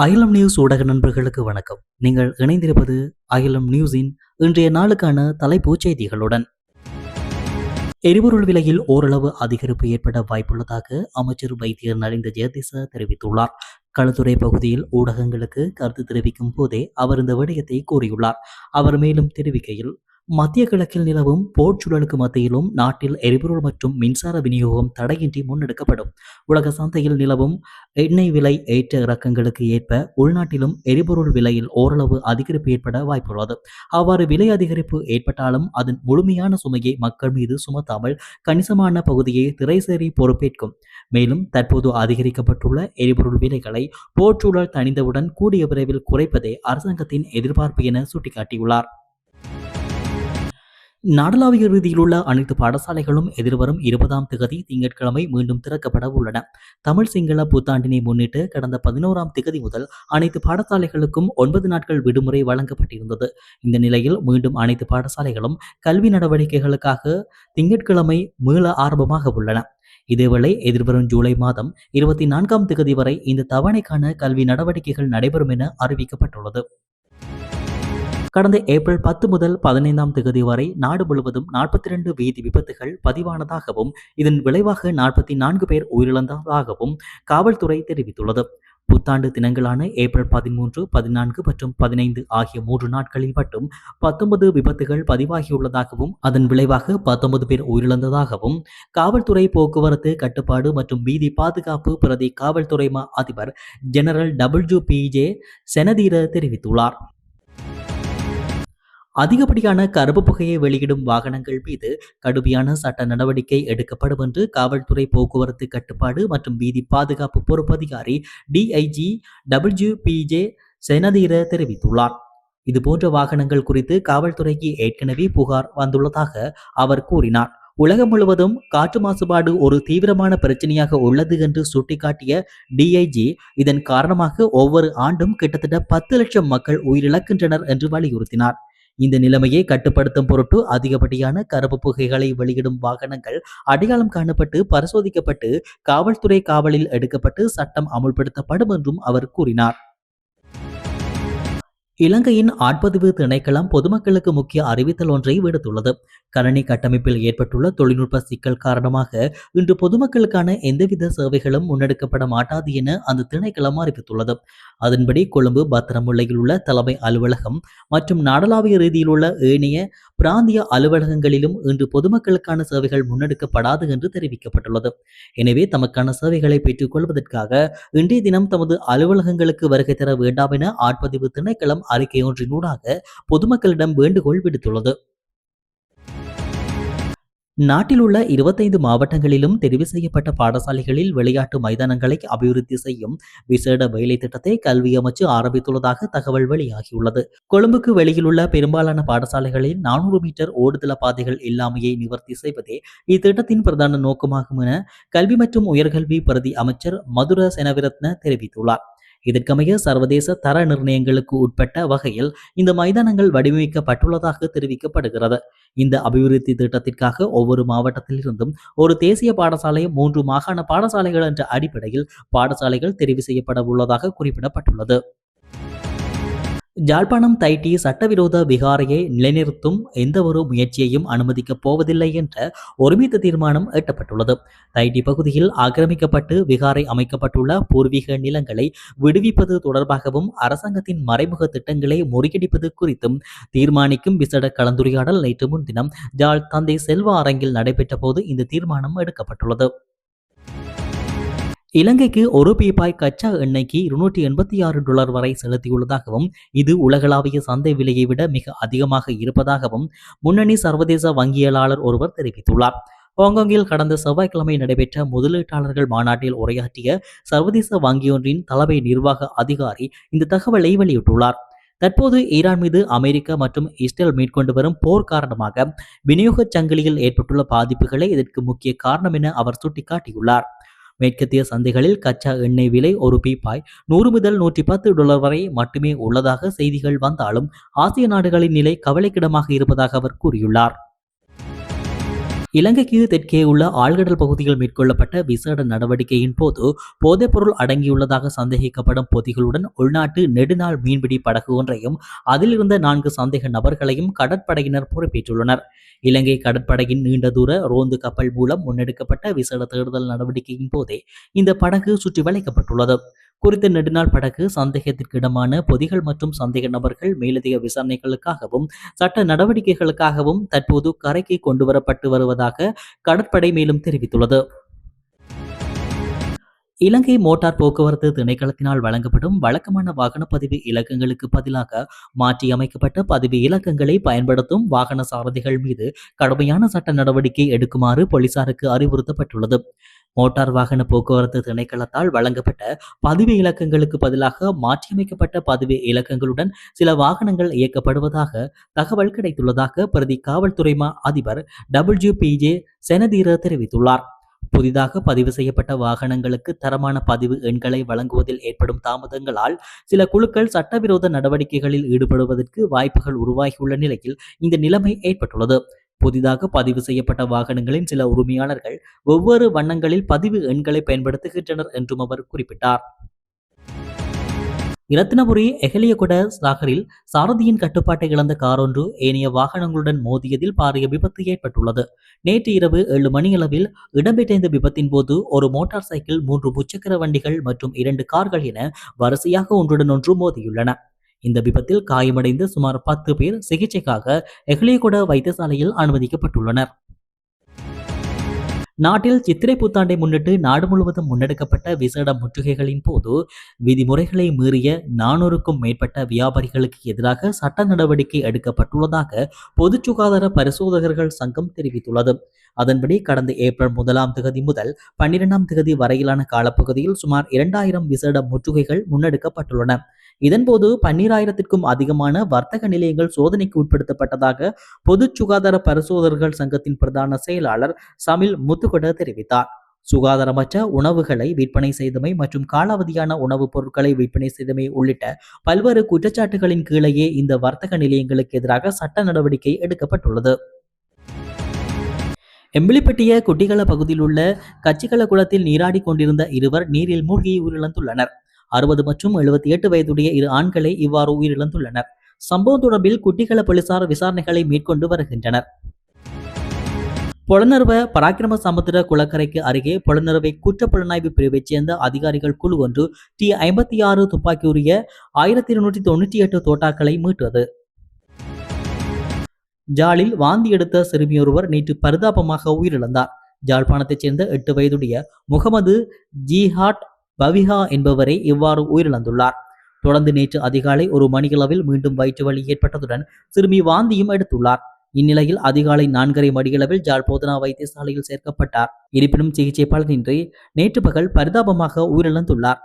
அகிலம் நியூஸ் ஊடக நண்பர்களுக்கு வணக்கம். நீங்கள் இணைந்திருப்பது அகிலம் நியூஸின் இன்றைய நாளுக்கான தலைப்புச் செய்திகளுடன். எரிபொருள் விலையில் ஓரளவு அதிகரிப்பு ஏற்பட வாய்ப்புள்ளதாக அமைச்சர் வைத்தியர் நலிந்த ஜெயதிச தெரிவித்துள்ளார். களுத்துறை பகுதியில் ஊடகங்களுக்கு கருத்து தெரிவிக்கும் போதே அவர் இந்த விடயத்தை கூறியுள்ளார். அவர் மேலும் தெரிவிக்கையில், மத்திய கிழக்கில் நிலவும் போர்ச்சூழலுக்கு மத்தியிலும் நாட்டில் எரிபொருள் மற்றும் மின்சார விநியோகம் தடையின்றி முன்னெடுக்கப்படும். உலக சந்தையில் நிலவும் எண்ணெய் விலை ஏற்ற இறக்கங்களுக்கு ஏற்ப உள்நாட்டிலும் எரிபொருள் விலையில் ஓரளவு அதிகரிப்பு ஏற்பட வாய்ப்புள்ளது. அவ்வாறு விலை அதிகரிப்பு ஏற்பட்டாலும் அதன் முழுமையான சுமையை மக்கள் மீது சுமத்தாமல் கணிசமான பகுதியை திரைசேரி பொறுப்பேற்கும். மேலும் தற்போது அதிகரிக்கப்பட்டுள்ள எரிபொருள் விலைகளை போர்ச்சூழல் தணிந்தவுடன் கூடிய விரைவில் குறைப்பதே அரசாங்கத்தின் எதிர்பார்ப்பு என சுட்டிக்காட்டியுள்ளார். நாடளாவிய ரீதியில் உள்ள அனைத்து பாடசாலைகளும் எதிர்வரும் 20ஆம் திகதி திங்கட்கிழமை மீண்டும் திறக்கப்பட உள்ளன. தமிழ் சிங்கள புத்தாண்டினை முன்னிட்டு கடந்த 11ஆம் திகதி முதல் அனைத்து பாடசாலைகளுக்கும் 9 நாட்கள் விடுமுறை வழங்கப்பட்டிருந்தது. இந்த நிலையில் மீண்டும் அனைத்து பாடசாலைகளும் கல்வி நடவடிக்கைகளுக்காக திங்கட்கிழமை மீள ஆரம்பமாக உள்ளன. இதேவேளை எதிர்வரும் ஜூலை மாதம் 24ஆம் திகதி வரை இந்த தவணைக்கான கல்வி நடவடிக்கைகள் நடைபெறும் என அறிவிக்கப்பட்டுள்ளது. கடந்த ஏப்ரல் 10 முதல் 15ஆம் தேதி வரை நாடு முழுவதும் 42 வீதி விபத்துகள் பதிவானதாகவும் இதன் விளைவாக 44 பேர் உயிரிழந்ததாகவும் காவல்துறை தெரிவித்துள்ளது. புத்தாண்டு தினங்களான ஏப்ரல் 13, 14 மற்றும் 15 ஆகிய 3 நாட்களில் மட்டும் 19 விபத்துகள் பதிவாகியுள்ளதாகவும் அதன் விளைவாக 19 பேர் உயிரிழந்ததாகவும் காவல்துறை போக்குவரத்து கட்டுப்பாடு மற்றும் வீதி பாதுகாப்பு பிரதி காவல்துறை அதிபர் ஜெனரல் WPJ செனதீர தெரிவித்துள்ளார். அதிகப்படியான கருப்பு புகையை வெளியிடும் வாகனங்கள் மீது கடுமையான சட்ட நடவடிக்கை எடுக்கப்படும் என்று காவல்துறை போக்குவரத்து கட்டுப்பாடு மற்றும் வீதி பாதுகாப்பு பொறுப்பதிகாரி DIG WPJ செனதீர தெரிவித்துள்ளார். இதுபோன்ற வாகனங்கள் குறித்து காவல்துறைக்கு ஏற்கனவே புகார் வந்துள்ளதாக அவர் கூறினார். உலகம் முழுவதும் காற்று மாசுபாடு ஒரு தீவிரமான பிரச்சனையாக உள்ளது என்று சுட்டிக்காட்டிய DIG, இதன் காரணமாக ஒவ்வொரு ஆண்டும் கிட்டத்தட்ட 10 லட்சம் மக்கள் உயிரிழக்கின்றனர் என்று வலியுறுத்தினார். இந்த நிலைமையை கட்டுப்படுத்தும் பொருட்டு அதிகப்படியான கருப்பு புகைகளை வெளியிடும் வாகனங்கள் அடையாளம் காணப்பட்டு பரிசோதிக்கப்பட்டு காவல்துறை காவலில் எடுக்கப்பட்டு சட்டம் அமுல்படுத்தப்படும் என்றும் அவர் கூறினார். இலங்கையின் ஆட்பதிவு திணைக்களம் பொதுமக்களுக்கு முக்கிய அறிவித்தல் ஒன்றை விடுத்துள்ளது. கணனி கட்டமைப்பில் ஏற்பட்டுள்ள தொழில்நுட்ப சிக்கல் காரணமாக இன்று பொதுமக்களுக்கான எந்தவித சேவைகளும் முன்னெடுக்கப்பட மாட்டாது என அந்த திணைக்களம் அறிவித்துள்ளது. அதன்படி கொழும்பு பத்திரமுல்லையில் உள்ள தலைமை அலுவலகம் மற்றும் நாடளாவிய ரீதியில் உள்ள ஏனைய பிராந்திய அலுவலகங்களிலும் இன்று பொதுமக்களுக்கான சேவைகள் முன்னெடுக்கப்படாது என்று தெரிவிக்கப்பட்டுள்ளது. எனவே தமக்கான சேவைகளை பெற்றுக் கொள்வதற்காக இன்றைய தினம் தமது அலுவலகங்களுக்கு வருகை தர வேண்டாம் என ஆட்பதிவு திணைக்களம் அறிக்கை ஒன்றினூடாக பொதுமக்களிடம் வேண்டுகோள் விடுத்துள்ளது. நாட்டில் உள்ள 25 மாவட்டங்களிலும் தெரிவு செய்யப்பட்ட பாடசாலைகளில் விளையாட்டு மைதானங்களை அபிவிருத்தி செய்யும் விசேட வேலை திட்டத்தை கல்வி அமைச்சு ஆரம்பித்துள்ளதாக தகவல் வெளியாகியுள்ளது. கொழும்புக்கு வெளியில் உள்ள பெரும்பாலான பாடசாலைகளில் 400 மீட்டர் ஓடுதள பாதைகள் இல்லாமையை நிவர்த்தி செய்வதே இத்திட்டத்தின் பிரதான நோக்கமாகும் என கல்வி மற்றும் உயர்கல்வி பிரதி அமைச்சர் மதுர செனவிரத்ன தெரிவித்துள்ளார். இதற்கமைய சர்வதேச தர நிர்ணயங்களுக்கு உட்பட்ட வகையில் இந்த மைதானங்கள் வடிவமைக்கப்பட்டுள்ளதாக தெரிவிக்கப்படுகிறது. இந்த அபிவிருத்தி திட்டத்திற்காக ஒவ்வொரு மாவட்டத்திலிருந்தும் ஒரு தேசிய பாடசாலை, 3 மாகாண பாடசாலைகள் என்ற அடிப்படையில் பாடசாலைகள் தெரிவு செய்யப்பட உள்ளதாக குறிப்பிடப்பட்டுள்ளது. ஜாழ்ப்பாணம் தைட்டி சட்டவிரோத விகாரையை நிலைநிறுத்தும் எந்த ஒரு முயற்சியையும் அனுமதிக்கப் போவதில்லை என்ற ஒருமித்த தீர்மானம் எட்டப்பட்டுள்ளது. தைட்டி பகுதியில் ஆக்கிரமிக்கப்பட்டு விகாரை அமைக்கப்பட்டுள்ள பூர்வீக நிலங்களை விடுவிப்பது தொடர்பாகவும் அரசாங்கத்தின் மறைமுக திட்டங்களை முறியடிப்பது குறித்தும் தீர்மானிக்கும் விசேட கலந்துரையாடல் நேற்று முன்தினம் ஜாழ் தந்தை செல்வா அரங்கில் நடைபெற்ற போது இந்த தீர்மானம் எடுக்கப்பட்டுள்ளது. இலங்கைக்கு ஒரு பீப்பாய் கச்சா எண்ணெய்க்கு $286 வரை செலுத்தியுள்ளதாகவும் இது உலகளாவிய சந்தை விலையை விட மிக அதிகமாக இருப்பதாகவும் முன்னணி சர்வதேச வங்கியலாளர் ஒருவர் தெரிவித்துள்ளார். ஹாங்காங்கில் கடந்த செவ்வாய்க்கிழமை நடைபெற்ற முதலீட்டாளர்கள் மாநாட்டில் உரையாற்றிய சர்வதேச வங்கியொன்றின் தலைமை நிர்வாக அதிகாரி இந்த தகவலை வெளியிட்டுள்ளார். தற்போது ஈரான் மீது அமெரிக்கா மற்றும் இஸ்ரேல் மேற்கொண்டு வரும் போர் காரணமாக விநியோக சங்கிலியில் ஏற்பட்டுள்ள பாதிப்புகளே இதற்கு முக்கிய காரணம் என அவர் சுட்டிக்காட்டியுள்ளார். மேற்கத்திய சந்தைகளில் கச்சா எண்ணெய் விலை ஒரு பீப்பாய் $100 முதல் $110 வரை மட்டுமே உள்ளதாக செய்திகள் வந்தாலும் ஆசிய நாடுகளின் நிலை கவலைக்கிடமாக இருப்பதாக அவர் கூறியுள்ளார். இலங்கைக்கு தெற்கே உள்ள ஆழ்கடல் பகுதியில் மேற்கொள்ளப்பட்ட விசேட நடவடிக்கையின் போது போதைப்பொருள் அடங்கியுள்ளதாக சந்தேகிக்கப்படும் பொதிகளுடன் உள்நாட்டு நெடுநாள் மீன்பிடி படகு ஒன்றையும் அதில் இருந்த 4 சந்தேக நபர்களையும் கடற்படையினர் பொறுப்பேற்றுள்ளனர். இலங்கை கடற்படையின் நீண்ட தூர ரோந்து கப்பல் மூலம் முன்னெடுக்கப்பட்ட விசேட தேடுதல் நடவடிக்கையின் போதே இந்த படகு சுற்றி வளைக்கப்பட்டுள்ளது. குறித்த நெடுநாள் படகு சந்தேகத்திற்கிடமான பொதிகள் மற்றும் சந்தேக நபர்கள் மேலதிக விசாரணைகளுக்காகவும் சட்ட நடவடிக்கைகளுக்காகவும் தற்போது கரைக்கு கொண்டுவரப்பட்டு வருவதாக கடற்படை மேலும் தெரிவித்துள்ளது. இலங்கை மோட்டார் போக்குவரத்து திணைக்களத்தினால் வழங்கப்படும் வழக்கமான வாகன பதிவு இலக்கங்களுக்கு பதிலாக மாற்றியமைக்கப்பட்ட பதிவு இலக்கங்களை பயன்படுத்தும் வாகன சாரதிகள் மீது கடுமையான சட்ட நடவடிக்கை எடுக்குமாறு போலீசாருக்கு அறிவுறுத்தப்பட்டுள்ளது. மோட்டார் வாகன போக்குவரத்து திணைக்களத்தால் வழங்கப்பட்ட பதிவு இலக்கங்களுக்கு பதிலாக மாற்றியமைக்கப்பட்ட பதிவு இலக்கங்களுடன் சில வாகனங்கள் இயக்கப்படுவதாக தகவல் கிடைத்துள்ளதாக பிரதி காவல்துறை அதிபர் WPJ செனதீர தெரிவித்துள்ளார். புதிதாக பதிவு செய்யப்பட்ட வாகனங்களுக்கு தரமான பதிவு எண்களை வழங்குவதில் ஏற்படும் தாமதங்களால் சில குழுக்கள் சட்டவிரோத நடவடிக்கைகளில் ஈடுபடுவதற்கு வாய்ப்புகள் உருவாகியுள்ள நிலையில் இந்த நிலைமை ஏற்பட்டுள்ளது. புதிதாக பதிவு செய்யப்பட்ட வாகனங்களின் சில உரிமையாளர்கள் ஒவ்வொரு வண்ணங்களில் பதிவு எண்களை பயன்படுத்துகின்றனர் என்றும் அவர் குறிப்பிட்டார். இரத்தினபுரி எஹலியகுட சாகரில் சாரதியின் கட்டுப்பாட்டை இழந்த கார் ஒன்று ஏனைய வாகனங்களுடன் மோதியதில் பாரிய விபத்து ஏற்பட்டுள்ளது. நேற்று இரவு 7 மணியளவில் இடம்பெற்ற இந்த விபத்தின் போது ஒரு மோட்டார் சைக்கிள், 3 முச்சக்கர வண்டிகள் மற்றும் 2 கார்கள் என வரிசையாக ஒன்றுடன் ஒன்று மோதியுள்ளன. இந்த விபத்தில் காயமடைந்து சுமார் 10 பேர் சிகிச்சைக்காக எஹலியகுட வைத்தியசாலையில் அனுமதிக்கப்பட்டுள்ளனர். நாட்டில் சித்திரை புத்தாண்டை முன்னிட்டு நாடு முழுவதும் முன்னெடுக்கப்பட்ட விசேட முற்றுகைகளின் போது விதிமுறைகளை மீறிய 400க்கும் மேற்பட்ட வியாபாரிகளுக்கு எதிராக சட்ட நடவடிக்கை எடுக்கப்பட்டுள்ளதாக பொது சுகாதார பரிசோதகர்கள் சங்கம் தெரிவித்துள்ளது. அதன்படி கடந்த ஏப்ரல் 1ஆம் தேதி முதல் 12ஆம் தேதி வரையிலான காலப்பகுதியில் சுமார் 2000 விசேட முற்றுகைகள் முன்னெடுக்கப்பட்டுள்ளன. இதன்போது 12000க்கும் அதிகமான வர்த்தக நிலையங்கள் சோதனைக்கு உட்படுத்தப்பட்டதாக பொது சுகாதார பரிசோதகர்கள் சங்கத்தின் பிரதான செயலாளர் சமில் முத்துகொட தெரிவித்தார். சுகாதாரமற்ற உணவுகளை விற்பனை செய்தமை மற்றும் காலாவதியான உணவுப் பொருட்களை விற்பனை செய்தமை உள்ளிட்ட பல்வேறு குற்றச்சாட்டுகளின் கீழேயே இந்த வர்த்தக நிலையங்களுக்கு எதிராக சட்ட நடவடிக்கை எடுக்கப்பட்டுள்ளது. எம்பிலிப்பட்டிய குட்டிகள பகுதியில் உள்ள கச்சிகள குளத்தில் நீராடி கொண்டிருந்த இருவர் நீரில் மூழ்கி உயிரிழந்துள்ளனர். 60 மற்றும் 78 வயதுடைய 2 ஆண்களை இவ்வாறு உயிரிழந்துள்ளனர். சம்பவம் தொடர்பில் குட்டிகள போலீசார் விசாரணைகளை மேற்கொண்டு வருகின்றனர். பொலனறுவ பராக்கிரம சமுத்திர குளக்கரைக்கு அருகே பொலனறுவை குற்றப்புலனாய்வு பிரிவைச் சேர்ந்த அதிகாரிகள் குழு ஒன்று T56 துப்பாக்கியுரிய 1298 தோட்டாக்களை மீட்டது. ஜாலில் வாந்தி எடுத்த சிறுமியொருவர் நேற்று பரிதாபமாக உயிரிழந்தார். ஜாழ்ப்பாணத்தைச் சேர்ந்த 8 வயதுடைய முகமது ஜிஹாட் பவிஹா என்பவரை இவ்வாறு உயிரிழந்துள்ளார். தொடர்ந்து நேற்று அதிகாலை 1 மணியளவில் மீண்டும் வயிற்று வலி ஏற்பட்டதுடன் சிறுமி வாந்தியும் எடுத்துள்ளார். இந்நிலையில் அதிகாலை 4:30 மணியளவில் ஜாழ் போதனா வைத்தியசாலையில் சேர்க்கப்பட்டார். இருப்பினும் சிகிச்சை பலனின்றி நேற்று பகல் பரிதாபமாக உயிரிழந்துள்ளார்.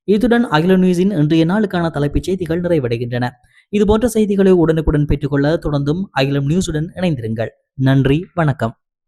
இத்துடன் அகில நியூஸின் இன்றைய நாளுக்கான தலைப்புச் செய்திகள் நிறைவடைகின்றன. இதுபோன்ற செய்திகளை உடனுக்குடன் பெற்றுக்கொள்ள தொடர்ந்தும் அகிலம் நியூஸுடன் இணைந்திருங்கள். நன்றி, வணக்கம்.